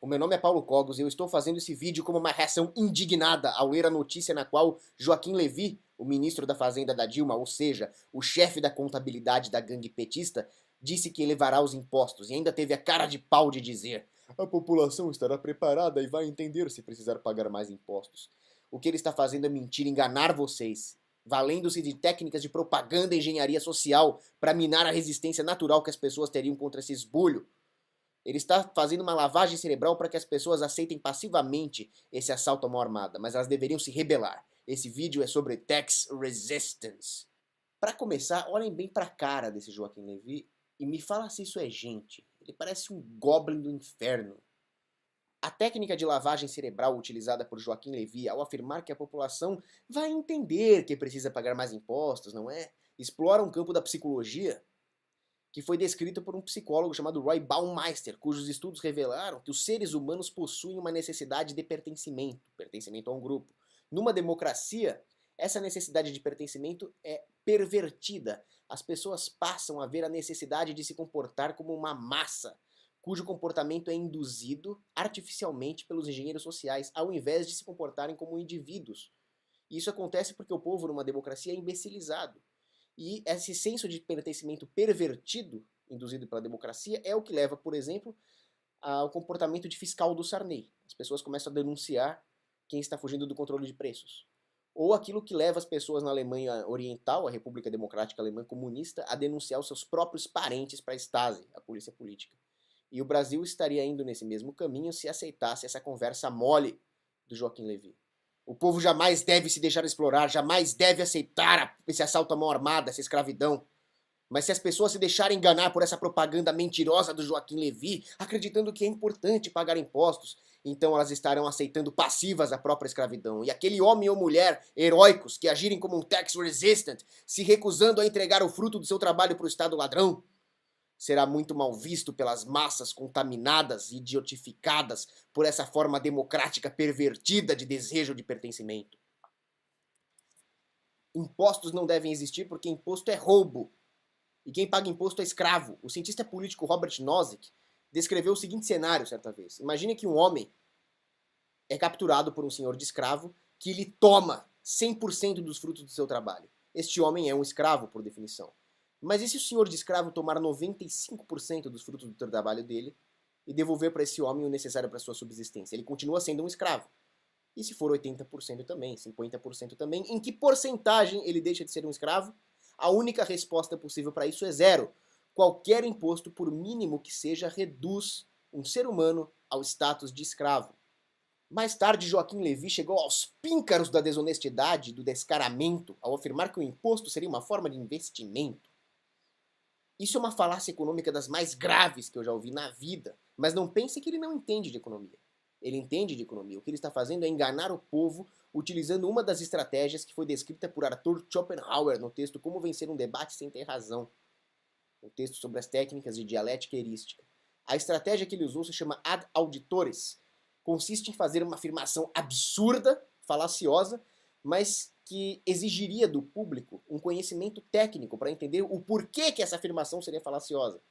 O meu nome é Paulo Cogos e eu estou fazendo esse vídeo como uma reação indignada ao ler a notícia na qual Joaquim Levy, o ministro da Fazenda da Dilma, ou seja, o chefe da contabilidade da gangue petista, disse que elevará os impostos e ainda teve a cara de pau de dizer: a população estará preparada e vai entender se precisar pagar mais impostos. O que ele está fazendo é mentir, enganar vocês, valendo-se de técnicas de propaganda e engenharia social para minar a resistência natural que as pessoas teriam contra esse esbulho. Ele está fazendo uma lavagem cerebral para que as pessoas aceitem passivamente esse assalto à mão armada, mas elas deveriam se rebelar. Esse vídeo é sobre tax resistance. Para começar, olhem bem para a cara desse Joaquim Levy e me fala se isso é gente. Ele parece um goblin do inferno. A técnica de lavagem cerebral utilizada por Joaquim Levy ao afirmar que a população vai entender que precisa pagar mais impostos, não é? Explora um campo da psicologia que foi descrito por um psicólogo chamado Roy Baumeister, cujos estudos revelaram que os seres humanos possuem uma necessidade de pertencimento a um grupo. Numa democracia, essa necessidade de pertencimento é pervertida. As pessoas passam a ver a necessidade de se comportar como uma massa, cujo comportamento é induzido artificialmente pelos engenheiros sociais, ao invés de se comportarem como indivíduos. E isso acontece porque o povo, numa democracia, é imbecilizado. E esse senso de pertencimento pervertido, induzido pela democracia, é o que leva, por exemplo, ao comportamento de fiscal do Sarney. As pessoas começam a denunciar quem está fugindo do controle de preços. Ou aquilo que leva as pessoas na Alemanha Oriental, a República Democrática Alemã Comunista, a denunciar os seus próprios parentes para a Stasi, a polícia política. E o Brasil estaria indo nesse mesmo caminho se aceitasse essa conversa mole do Joaquim Levy. O povo jamais deve se deixar explorar, jamais deve aceitar esse assalto à mão armada, essa escravidão. Mas se as pessoas se deixarem enganar por essa propaganda mentirosa do Joaquim Levy, acreditando que é importante pagar impostos, então elas estarão aceitando passivas a própria escravidão. E aquele homem ou mulher heróicos que agirem como um tax resistant, se recusando a entregar o fruto do seu trabalho para o Estado ladrão, será muito mal visto pelas massas contaminadas e idiotificadas por essa forma democrática pervertida de desejo de pertencimento. Impostos não devem existir porque imposto é roubo. E quem paga imposto é escravo. O cientista político Robert Nozick descreveu o seguinte cenário certa vez. Imagine que um homem é capturado por um senhor de escravo que lhe toma 100% dos frutos do seu trabalho. Este homem é um escravo, por definição. Mas e se o senhor de escravo tomar 95% dos frutos do trabalho dele e devolver para esse homem o necessário para sua subsistência? Ele continua sendo um escravo. E se for 80% também, 50% também, em que porcentagem ele deixa de ser um escravo? A única resposta possível para isso é zero. Qualquer imposto, por mínimo que seja, reduz um ser humano ao status de escravo. Mais tarde, Joaquim Levy chegou aos píncaros da desonestidade e do descaramento ao afirmar que o imposto seria uma forma de investimento. Isso é uma falácia econômica das mais graves que eu já ouvi na vida. Mas não pense que ele não entende de economia. Ele entende de economia. O que ele está fazendo é enganar o povo utilizando uma das estratégias que foi descrita por Arthur Schopenhauer no texto Como Vencer um Debate Sem Ter Razão. Um texto sobre as técnicas de dialética erística. A estratégia que ele usou se chama ad auditores. Consiste em fazer uma afirmação absurda, falaciosa, mas que exigiria do público um conhecimento técnico para entender o porquê que essa afirmação seria falaciosa.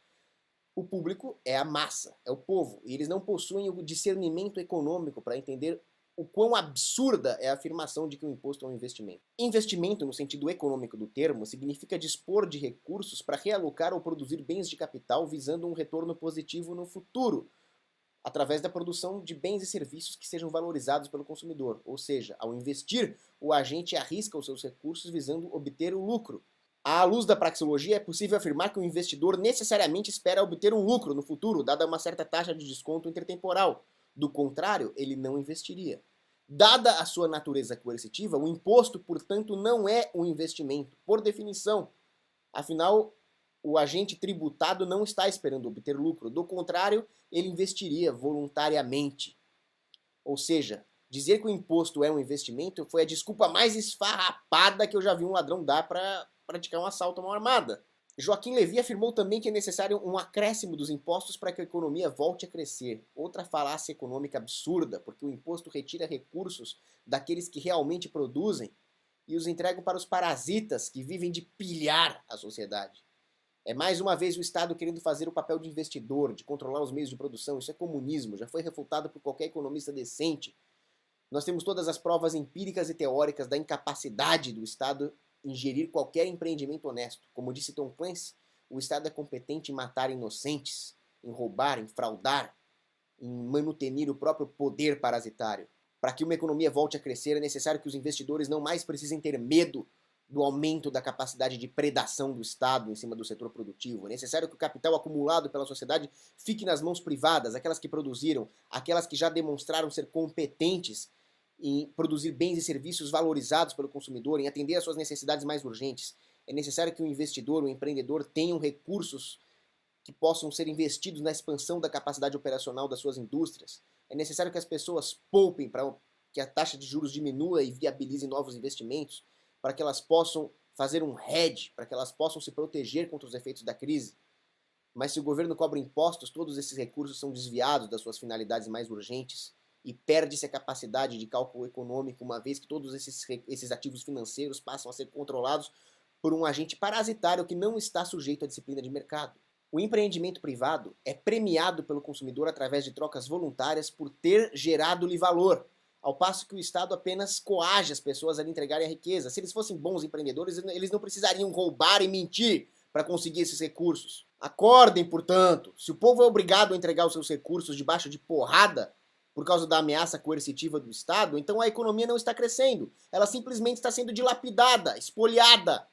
O público é a massa, é o povo, e eles não possuem o discernimento econômico para entender o quão absurda é a afirmação de que o imposto é um investimento. Investimento, no sentido econômico do termo, significa dispor de recursos para realocar ou produzir bens de capital visando um retorno positivo no futuro, através da produção de bens e serviços que sejam valorizados pelo consumidor. Ou seja, ao investir, o agente arrisca os seus recursos visando obter o lucro. À luz da praxeologia, é possível afirmar que o investidor necessariamente espera obter um lucro no futuro, dada uma certa taxa de desconto intertemporal. Do contrário, ele não investiria. Dada a sua natureza coercitiva, o imposto, portanto, não é um investimento, por definição. Afinal, o agente tributado não está esperando obter lucro. Do contrário, ele investiria voluntariamente. Ou seja, dizer que o imposto é um investimento foi a desculpa mais esfarrapada que eu já vi um ladrão dar para praticar um assalto à mão armada. Joaquim Levy afirmou também que é necessário um acréscimo dos impostos para que a economia volte a crescer. Outra falácia econômica absurda, porque o imposto retira recursos daqueles que realmente produzem e os entregam para os parasitas que vivem de pilhar a sociedade. É mais uma vez o Estado querendo fazer o papel de investidor, de controlar os meios de produção. Isso é comunismo, já foi refutado por qualquer economista decente. Nós temos todas as provas empíricas e teóricas da incapacidade do Estado em gerir qualquer empreendimento honesto. Como disse Tom Clancy, o Estado é competente em matar inocentes, em roubar, em fraudar, em manutenir o próprio poder parasitário. Para que uma economia volte a crescer, é necessário que os investidores não mais precisem ter medo do aumento da capacidade de predação do Estado em cima do setor produtivo. É necessário que o capital acumulado pela sociedade fique nas mãos privadas, aquelas que produziram, aquelas que já demonstraram ser competentes em produzir bens e serviços valorizados pelo consumidor, em atender às suas necessidades mais urgentes. É necessário que o investidor, o empreendedor, tenham recursos que possam ser investidos na expansão da capacidade operacional das suas indústrias. É necessário que as pessoas poupem para que a taxa de juros diminua e viabilize novos investimentos, para que elas possam fazer um hedge, para que elas possam se proteger contra os efeitos da crise. Mas se o governo cobra impostos, todos esses recursos são desviados das suas finalidades mais urgentes e perde-se a capacidade de cálculo econômico, uma vez que todos esses ativos financeiros passam a ser controlados por um agente parasitário que não está sujeito à disciplina de mercado. O empreendimento privado é premiado pelo consumidor através de trocas voluntárias por ter gerado-lhe valor, ao passo que o Estado apenas coage as pessoas a lhe entregarem a riqueza. Se eles fossem bons empreendedores, eles não precisariam roubar e mentir para conseguir esses recursos. Acordem, portanto, se o povo é obrigado a entregar os seus recursos debaixo de porrada por causa da ameaça coercitiva do Estado, então a economia não está crescendo. Ela simplesmente está sendo dilapidada, espoliada.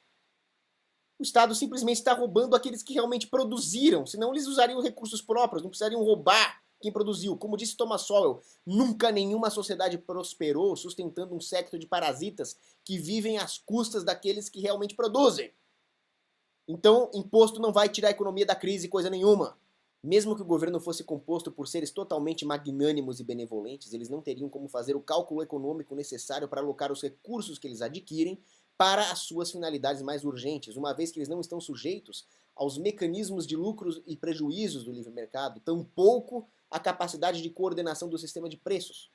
O Estado simplesmente está roubando aqueles que realmente produziram, senão eles usariam recursos próprios, não precisariam roubar quem produziu. Como disse Thomas Sowell, nunca nenhuma sociedade prosperou sustentando um séquito de parasitas que vivem às custas daqueles que realmente produzem. Então, imposto não vai tirar a economia da crise coisa nenhuma. Mesmo que o governo fosse composto por seres totalmente magnânimos e benevolentes, eles não teriam como fazer o cálculo econômico necessário para alocar os recursos que eles adquirem para as suas finalidades mais urgentes, uma vez que eles não estão sujeitos aos mecanismos de lucros e prejuízos do livre mercado, tampouco à capacidade de coordenação do sistema de preços.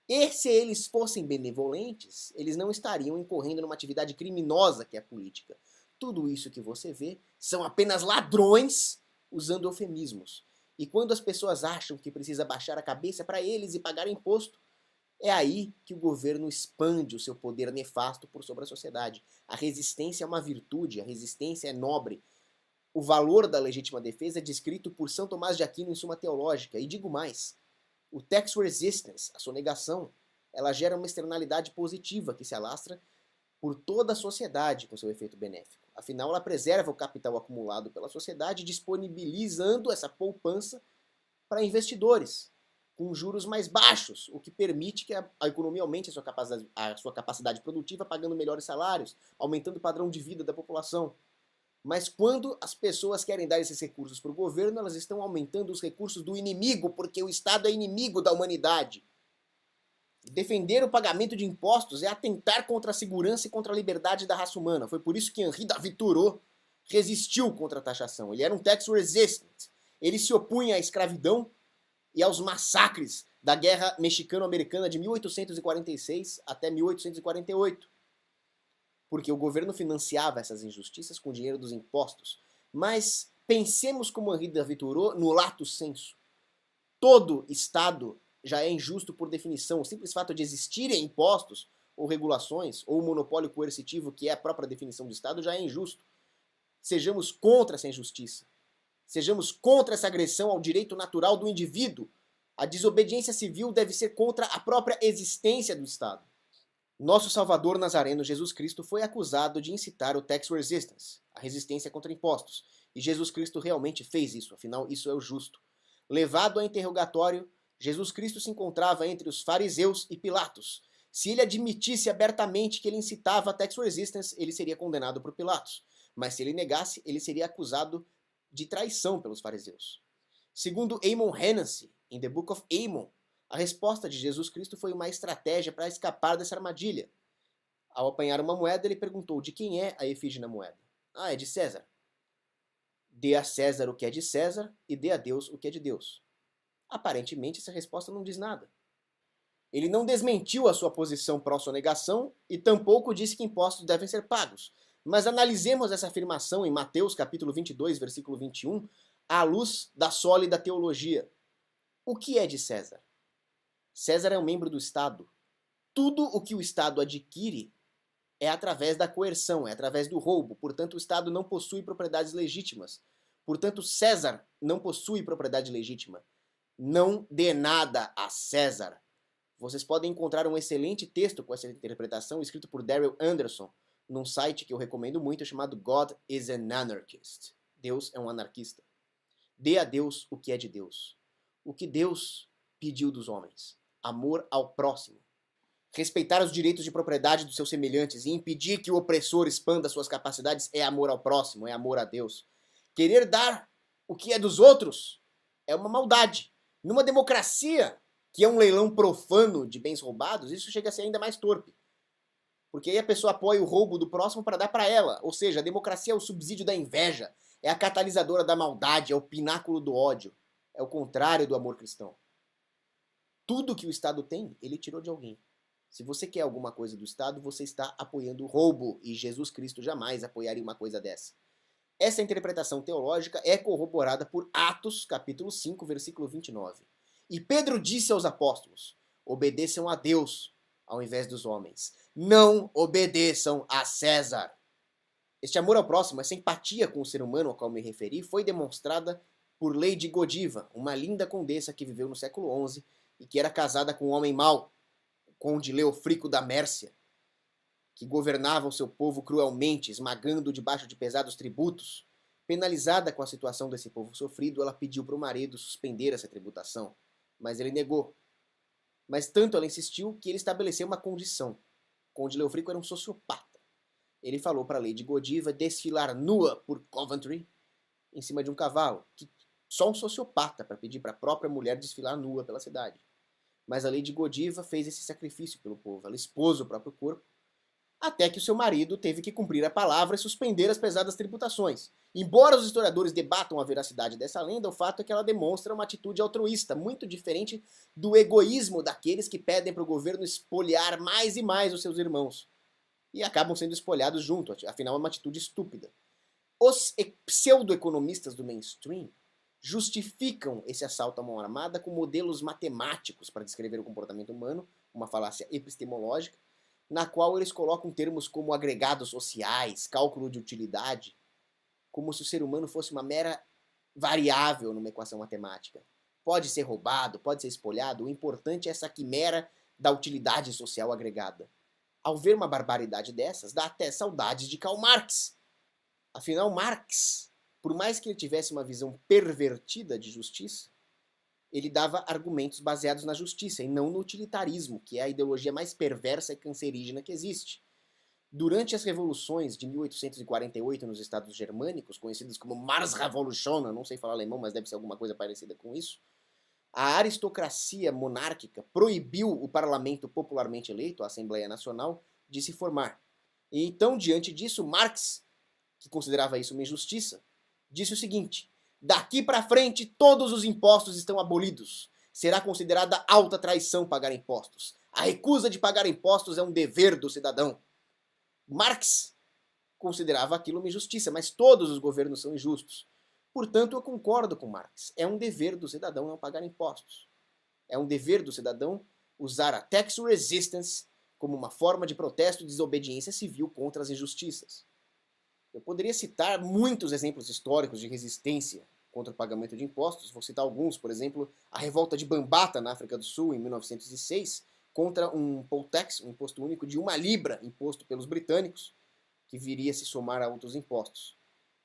E se eles fossem benevolentes, eles não estariam incorrendo numa atividade criminosa que é a política. Tudo isso que você vê são apenas ladrões usando eufemismos. E quando as pessoas acham que precisa baixar a cabeça para eles e pagar imposto, é aí que o governo expande o seu poder nefasto por sobre a sociedade. A resistência é uma virtude, a resistência é nobre. O valor da legítima defesa é descrito por São Tomás de Aquino em Suma Teológica. E digo mais, o tax resistance, a sonegação, ela gera uma externalidade positiva que se alastra por toda a sociedade com seu efeito benéfico. Afinal, ela preserva o capital acumulado pela sociedade, disponibilizando essa poupança para investidores, com juros mais baixos, o que permite que a economia aumente a sua capacidade produtiva, pagando melhores salários, aumentando o padrão de vida da população. Mas quando as pessoas querem dar esses recursos para o governo, elas estão aumentando os recursos do inimigo, porque o Estado é inimigo da humanidade. Defender o pagamento de impostos é atentar contra a segurança e contra a liberdade da raça humana. Foi por isso que Henri David Thoreau resistiu contra a taxação. Ele era um tax resistant. Ele se opunha à escravidão e aos massacres da Guerra Mexicano-Americana de 1846 até 1848. Porque o governo financiava essas injustiças com o dinheiro dos impostos. Mas pensemos como Henri David Thoreau no lato sensu. Todo Estado já é injusto por definição. O simples fato de existirem impostos ou regulações, ou o monopólio coercitivo, que é a própria definição do Estado, já é injusto. Sejamos contra essa injustiça. Sejamos contra essa agressão ao direito natural do indivíduo. A desobediência civil deve ser contra a própria existência do Estado. Nosso Salvador Nazareno Jesus Cristo foi acusado de incitar o tax resistance, a resistência contra impostos. E Jesus Cristo realmente fez isso, afinal, isso é o justo. Levado a interrogatório, Jesus Cristo se encontrava entre os fariseus e Pilatos. Se ele admitisse abertamente que ele incitava a tax resistance, ele seria condenado por Pilatos. Mas se ele negasse, ele seria acusado de traição pelos fariseus. Segundo Eamon Hennessy, em The Book of Ammon, a resposta de Jesus Cristo foi uma estratégia para escapar dessa armadilha. Ao apanhar uma moeda, ele perguntou: de quem é a efígie na moeda? Ah, é de César. Dê a César o que é de César e dê a Deus o que é de Deus. Aparentemente, essa resposta não diz nada. Ele não desmentiu a sua posição pró-sonegação e tampouco disse que impostos devem ser pagos, Mas analisemos essa afirmação em Mateus capítulo 22, versículo 21, à luz da sólida teologia. O que é de César? César é um membro do Estado. Tudo o que o Estado adquire é através da coerção, é através do roubo. Portanto, o Estado não possui propriedades legítimas. Portanto, César não possui propriedade legítima. Não dê nada a César. Vocês podem encontrar um excelente texto com essa interpretação escrito por Darrell Anderson, num site que eu recomendo muito, chamado God is an Anarchist. Deus é um anarquista. Dê a Deus o que é de Deus. O que Deus pediu dos homens. Amor ao próximo. Respeitar os direitos de propriedade dos seus semelhantes e impedir que o opressor expanda suas capacidades é amor ao próximo, é amor a Deus. Querer dar o que é dos outros é uma maldade. Numa democracia, que é um leilão profano de bens roubados, isso chega a ser ainda mais torpe. Porque aí a pessoa apoia o roubo do próximo para dar para ela. Ou seja, a democracia é o subsídio da inveja, é a catalisadora da maldade, é o pináculo do ódio. É o contrário do amor cristão. Tudo que o Estado tem, ele tirou de alguém. Se você quer alguma coisa do Estado, você está apoiando o roubo, e Jesus Cristo jamais apoiaria uma coisa dessa. Essa interpretação teológica é corroborada por Atos, capítulo 5, versículo 29. E Pedro disse aos apóstolos: obedeçam a Deus ao invés dos homens. Não obedeçam a César. Este amor ao próximo, essa empatia com o ser humano ao qual me referi, foi demonstrada por Lady Godiva, uma linda condessa que viveu no século XI e que era casada com um homem mau, o conde Leofrico da Mércia, que governava o seu povo cruelmente, esmagando debaixo de pesados tributos. Penalizada com a situação desse povo sofrido, ela pediu para o marido suspender essa tributação, mas ele negou. Mas tanto ela insistiu que ele estabeleceu uma condição. O conde Leofrico era um sociopata. Ele falou para a Lady Godiva desfilar nua por Coventry em cima de um cavalo, que só um sociopata para pedir para a própria mulher desfilar nua pela cidade. Mas a Lady Godiva fez esse sacrifício pelo povo. Ela expôs o próprio corpo, até que o seu marido teve que cumprir a palavra e suspender as pesadas tributações. Embora os historiadores debatam a veracidade dessa lenda, o fato é que ela demonstra uma atitude altruísta, muito diferente do egoísmo daqueles que pedem para o governo espoliar mais e mais os seus irmãos. E acabam sendo espolhados junto, afinal é uma atitude estúpida. Os pseudo-economistas do mainstream justificam esse assalto à mão armada com modelos matemáticos para descrever o comportamento humano, uma falácia epistemológica, na qual eles colocam termos como agregados sociais, cálculo de utilidade, como se o ser humano fosse uma mera variável numa equação matemática. Pode ser roubado, pode ser espolhado, o importante é essa quimera da utilidade social agregada. Ao ver uma barbaridade dessas, dá até saudades de Karl Marx. Afinal, Marx, por mais que ele tivesse uma visão pervertida de justiça, ele dava argumentos baseados na justiça e não no utilitarismo, que é a ideologia mais perversa e cancerígena que existe. Durante as revoluções de 1848 nos estados germânicos, conhecidas como Marsrevolution, não sei falar alemão, mas deve ser alguma coisa parecida com isso, a aristocracia monárquica proibiu o parlamento popularmente eleito, a Assembleia Nacional, de se formar. E então, diante disso, Marx, que considerava isso uma injustiça, disse o seguinte: daqui para frente todos os impostos estão abolidos. Será considerada alta traição pagar impostos. A recusa de pagar impostos é um dever do cidadão. Marx considerava aquilo uma injustiça, mas todos os governos são injustos. Portanto, eu concordo com Marx. É um dever do cidadão não pagar impostos. É um dever do cidadão usar a tax resistance como uma forma de protesto e desobediência civil contra as injustiças. Eu poderia citar muitos exemplos históricos de resistência contra o pagamento de impostos. Vou citar alguns, por exemplo, a revolta de Bambata, na África do Sul, em 1906, contra um poll tax, um imposto único de 1 libra, imposto pelos britânicos, que viria a se somar a outros impostos.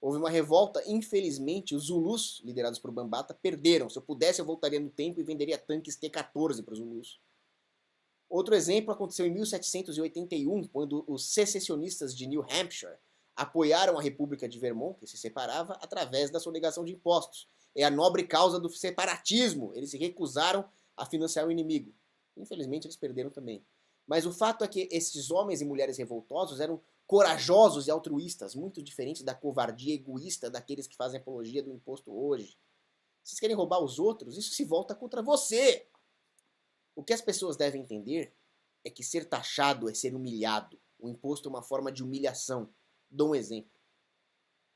Houve uma revolta, infelizmente, os Zulus, liderados por Bambata, perderam. Se eu pudesse, eu voltaria no tempo e venderia tanques T-14 para os Zulus. Outro exemplo aconteceu em 1781, quando os secessionistas de New Hampshire apoiaram a República de Vermont, que se separava, através da sonegação de impostos. É a nobre causa do separatismo. Eles se recusaram a financiar o inimigo. Infelizmente, eles perderam também. Mas o fato é que esses homens e mulheres revoltosos eram corajosos e altruístas, muito diferentes da covardia egoísta daqueles que fazem apologia do imposto hoje. Vocês querem roubar os outros? Isso se volta contra você. O que as pessoas devem entender é que ser taxado é ser humilhado. O imposto é uma forma de humilhação. Dou um exemplo.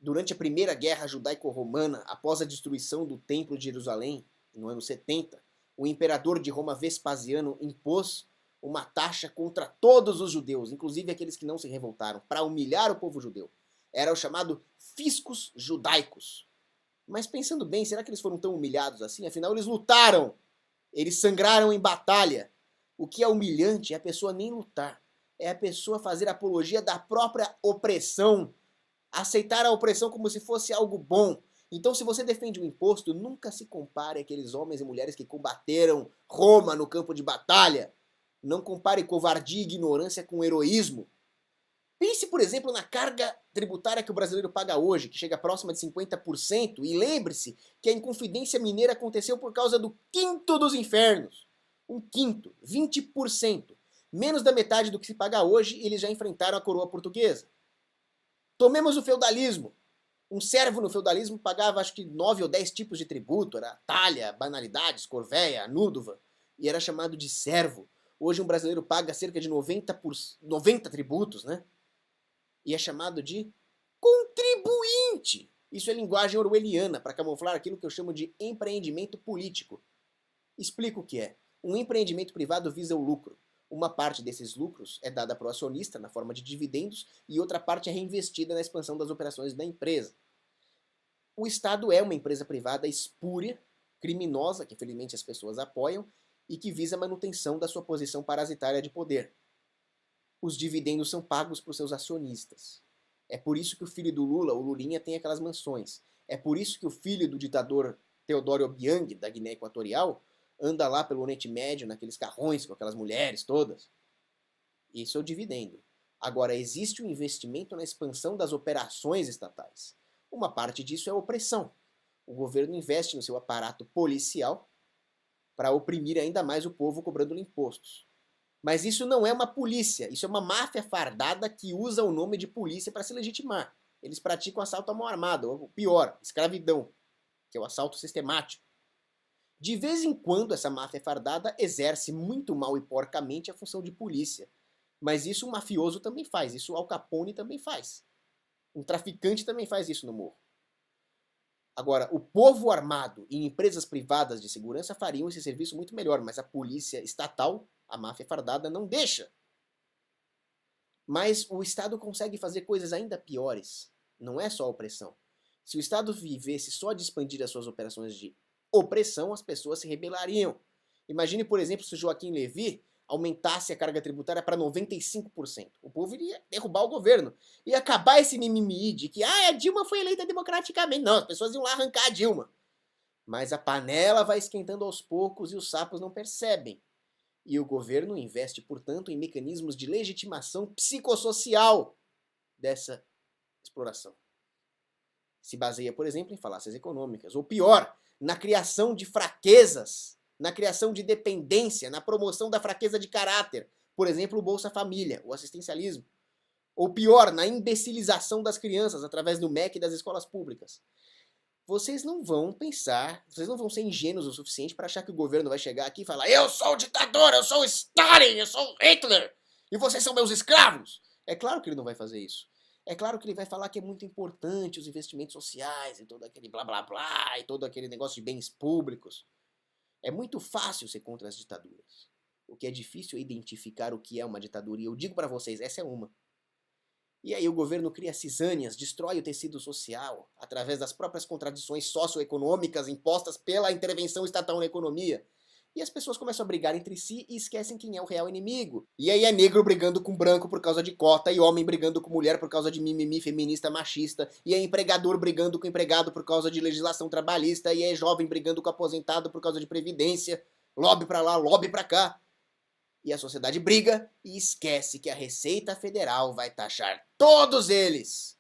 Durante a Primeira Guerra Judaico-Romana, após a destruição do Templo de Jerusalém, no ano 70, o imperador de Roma Vespasiano impôs uma taxa contra todos os judeus, inclusive aqueles que não se revoltaram, para humilhar o povo judeu. Era o chamado fiscus judaicus. Mas pensando bem, será que eles foram tão humilhados assim? Afinal, eles lutaram. Eles sangraram em batalha. O que é humilhante é a pessoa nem lutar. É a pessoa fazer apologia da própria opressão. Aceitar a opressão como se fosse algo bom. Então, se você defende o imposto, nunca se compare àqueles homens e mulheres que combateram Roma no campo de batalha. Não compare covardia e ignorância com heroísmo. Pense, por exemplo, na carga tributária que o brasileiro paga hoje, que chega próxima de 50%, e lembre-se que a Inconfidência Mineira aconteceu por causa do quinto dos infernos. Um quinto, 20%. Menos da metade do que se paga hoje, eles já enfrentaram a coroa portuguesa. Tomemos o feudalismo. Um servo no feudalismo pagava acho que 9 ou 10 tipos de tributo, era talha, banalidades, corvéia, anúdova, e era chamado de servo. Hoje um brasileiro paga cerca de 90 tributos, né? E é chamado de contribuinte. Isso é linguagem orwelliana, para camuflar aquilo que eu chamo de empreendimento político. Explico o que é. Um empreendimento privado visa o lucro. Uma parte desses lucros é dada para o acionista na forma de dividendos e outra parte é reinvestida na expansão das operações da empresa. O Estado é uma empresa privada espúria, criminosa, que infelizmente as pessoas apoiam, e que visa a manutenção da sua posição parasitária de poder. Os dividendos são pagos para os seus acionistas. É por isso que o filho do Lula, o Lulinha, tem aquelas mansões. É por isso que o filho do ditador Teodoro Obiang, da Guiné Equatorial, anda lá pelo Oriente Médio, naqueles carrões com aquelas mulheres todas. Isso é o dividendo. Agora, existe um investimento na expansão das operações estatais. Uma parte disso é a opressão. O governo investe no seu aparato policial para oprimir ainda mais o povo cobrando impostos. Mas isso não é uma polícia, isso é uma máfia fardada que usa o nome de polícia para se legitimar. Eles praticam assalto à mão armada, ou pior, escravidão, que é o assalto sistemático. De vez em quando, essa máfia fardada exerce muito mal e porcamente a função de polícia. Mas isso um mafioso também faz, isso Al Capone também faz. Um traficante também faz isso no morro. Agora, o povo armado e empresas privadas de segurança fariam esse serviço muito melhor, mas a polícia estatal, a máfia fardada, não deixa. Mas o Estado consegue fazer coisas ainda piores. Não é só opressão. Se o Estado vivesse só de expandir as suas operações de opressão, as pessoas se rebelariam. Imagine, por exemplo, se o Joaquim Levy aumentasse a carga tributária para 95%. O povo iria derrubar o governo. E acabar esse mimimi de que a Dilma foi eleita democraticamente. Não, as pessoas iam lá arrancar a Dilma. Mas a panela vai esquentando aos poucos e os sapos não percebem. E o governo investe, portanto, em mecanismos de legitimação psicossocial dessa exploração. Se baseia, por exemplo, em falácias econômicas. Ou pior, na criação de fraquezas, na criação de dependência, na promoção da fraqueza de caráter. Por exemplo, o Bolsa Família, o assistencialismo. Ou pior, na imbecilização das crianças através do MEC e das escolas públicas. Vocês não vão pensar, vocês não vão ser ingênuos o suficiente para achar que o governo vai chegar aqui e falar: eu sou o ditador, eu sou o Stalin, eu sou o Hitler, e vocês são meus escravos. É claro que ele não vai fazer isso. É claro que ele vai falar que é muito importante os investimentos sociais e todo aquele blá blá blá e todo aquele negócio de bens públicos. É muito fácil ser contra as ditaduras. O que é difícil é identificar o que é uma ditadura. E eu digo para vocês, essa é uma. E aí o governo cria cisâneas, destrói o tecido social, através das próprias contradições socioeconômicas impostas pela intervenção estatal na economia. E as pessoas começam a brigar entre si e esquecem quem é o real inimigo. E aí é negro brigando com branco por causa de cota, e homem brigando com mulher por causa de mimimi feminista machista, e é empregador brigando com empregado por causa de legislação trabalhista, e é jovem brigando com aposentado por causa de previdência, lobby pra lá, lobby pra cá. E a sociedade briga e esquece que a Receita Federal vai taxar todos eles.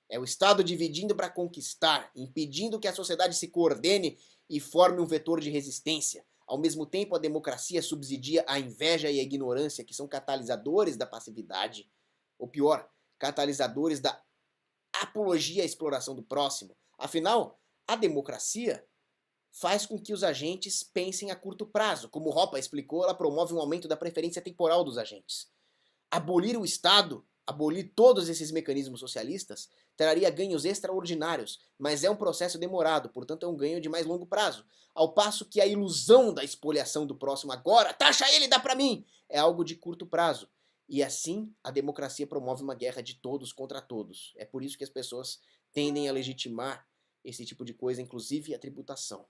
É o Estado dividindo para conquistar, impedindo que a sociedade se coordene e forme um vetor de resistência. Ao mesmo tempo, a democracia subsidia a inveja e a ignorância, que são catalisadores da passividade. Ou pior, catalisadores da apologia à exploração do próximo. Afinal, a democracia faz com que os agentes pensem a curto prazo. Como Hoppe explicou, ela promove um aumento da preferência temporal dos agentes. Abolir o Estado Abolir todos esses mecanismos socialistas traria ganhos extraordinários, mas é um processo demorado, portanto é um ganho de mais longo prazo. Ao passo que a ilusão da espoliação do próximo agora, taxa ele, dá pra mim, é algo de curto prazo. E assim, a democracia promove uma guerra de todos contra todos. É por isso que as pessoas tendem a legitimar esse tipo de coisa, inclusive a tributação.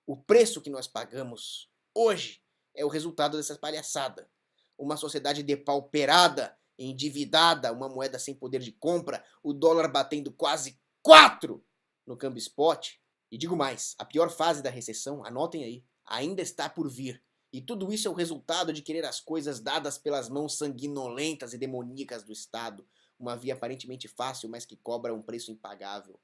O preço que nós pagamos hoje é o resultado dessa palhaçada. Uma sociedade depauperada, endividada, uma moeda sem poder de compra, o dólar batendo quase 4 no câmbio spot. E digo mais, a pior fase da recessão, anotem aí, ainda está por vir. E tudo isso é o resultado de querer as coisas dadas pelas mãos sanguinolentas e demoníacas do Estado, uma via aparentemente fácil, mas que cobra um preço impagável.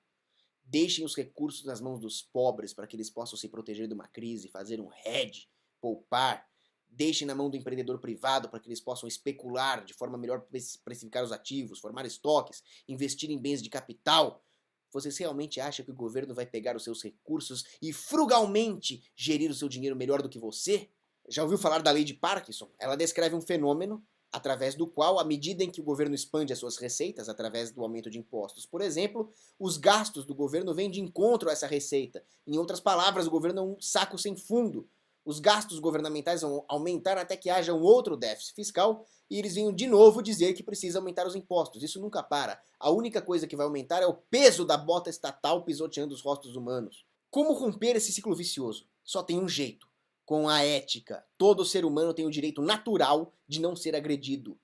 Deixem os recursos nas mãos dos pobres para que eles possam se proteger de uma crise, fazer um hedge, poupar. Deixem na mão do empreendedor privado para que eles possam especular de forma melhor precificar os ativos, formar estoques, investir em bens de capital. Vocês realmente acham que o governo vai pegar os seus recursos e frugalmente gerir o seu dinheiro melhor do que você? Já ouviu falar da lei de Parkinson? Ela descreve um fenômeno através do qual, à medida em que o governo expande as suas receitas, através do aumento de impostos, por exemplo, os gastos do governo vêm de encontro a essa receita. Em outras palavras, o governo é um saco sem fundo. Os gastos governamentais vão aumentar até que haja um outro déficit fiscal e eles venham de novo dizer que precisa aumentar os impostos. Isso nunca para. A única coisa que vai aumentar é o peso da bota estatal pisoteando os rostos humanos. Como romper esse ciclo vicioso? Só tem um jeito. Com a ética. Todo ser humano tem o direito natural de não ser agredido.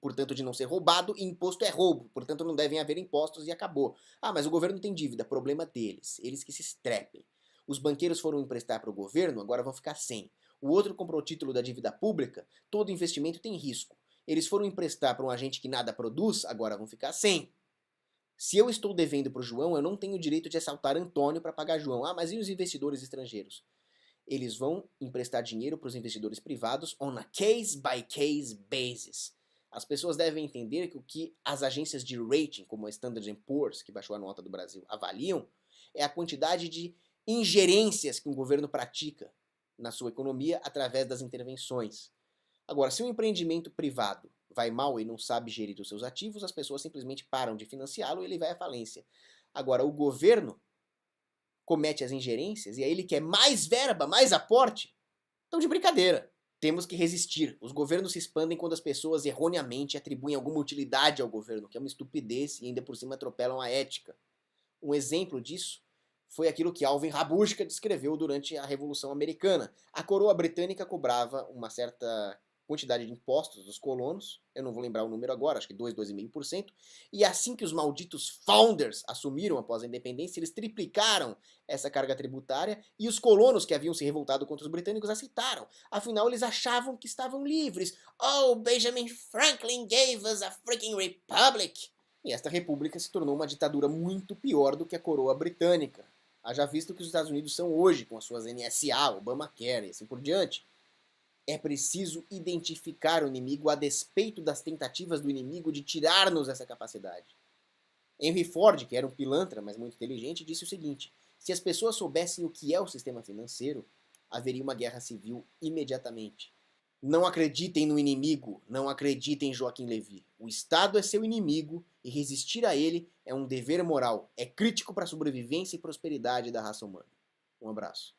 Portanto, de não ser roubado, e imposto é roubo. Portanto, não devem haver impostos e acabou. Ah, mas o governo tem dívida. Problema deles. Eles que se estrepem. Os banqueiros foram emprestar para o governo, agora vão ficar sem. O outro comprou o título da dívida pública, todo investimento tem risco. Eles foram emprestar para um agente que nada produz, agora vão ficar sem. Se eu estou devendo para o João, eu não tenho o direito de assaltar Antônio para pagar João. Ah, mas e os investidores estrangeiros? Eles vão emprestar dinheiro para os investidores privados on a case-by-case basis. As pessoas devem entender que o que as agências de rating, como a Standard & Poor's, que baixou a nota do Brasil, avaliam, é a quantidade de ingerências que um governo pratica na sua economia através das intervenções. Agora, se um empreendimento privado vai mal e não sabe gerir os seus ativos, as pessoas simplesmente param de financiá-lo e ele vai à falência. Agora, o governo comete as ingerências e aí ele quer mais verba, mais aporte. Então, de brincadeira. Temos que resistir. Os governos se expandem quando as pessoas erroneamente atribuem alguma utilidade ao governo, que é uma estupidez e ainda por cima atropelam a ética. Um exemplo disso foi aquilo que Alvin Rabushka descreveu durante a Revolução Americana. A coroa britânica cobrava uma certa quantidade de impostos dos colonos, eu não vou lembrar o número agora, acho que 2,5%, e assim que os malditos founders assumiram após a independência, eles triplicaram essa carga tributária e os colonos que haviam se revoltado contra os britânicos aceitaram. Afinal, eles achavam que estavam livres. Oh, Benjamin Franklin gave us a freaking republic! E esta república se tornou uma ditadura muito pior do que a coroa britânica. Haja visto que os Estados Unidos são hoje, com as suas NSA, Obamacare e assim por diante. É preciso identificar o inimigo a despeito das tentativas do inimigo de tirar-nos essa capacidade. Henry Ford, que era um pilantra, mas muito inteligente, disse o seguinte: se as pessoas soubessem o que é o sistema financeiro, haveria uma guerra civil imediatamente. Não acreditem no inimigo, não acreditem em Joaquim Levy. O Estado é seu inimigo e resistir a ele é um dever moral. É crítico para a sobrevivência e prosperidade da raça humana. Um abraço.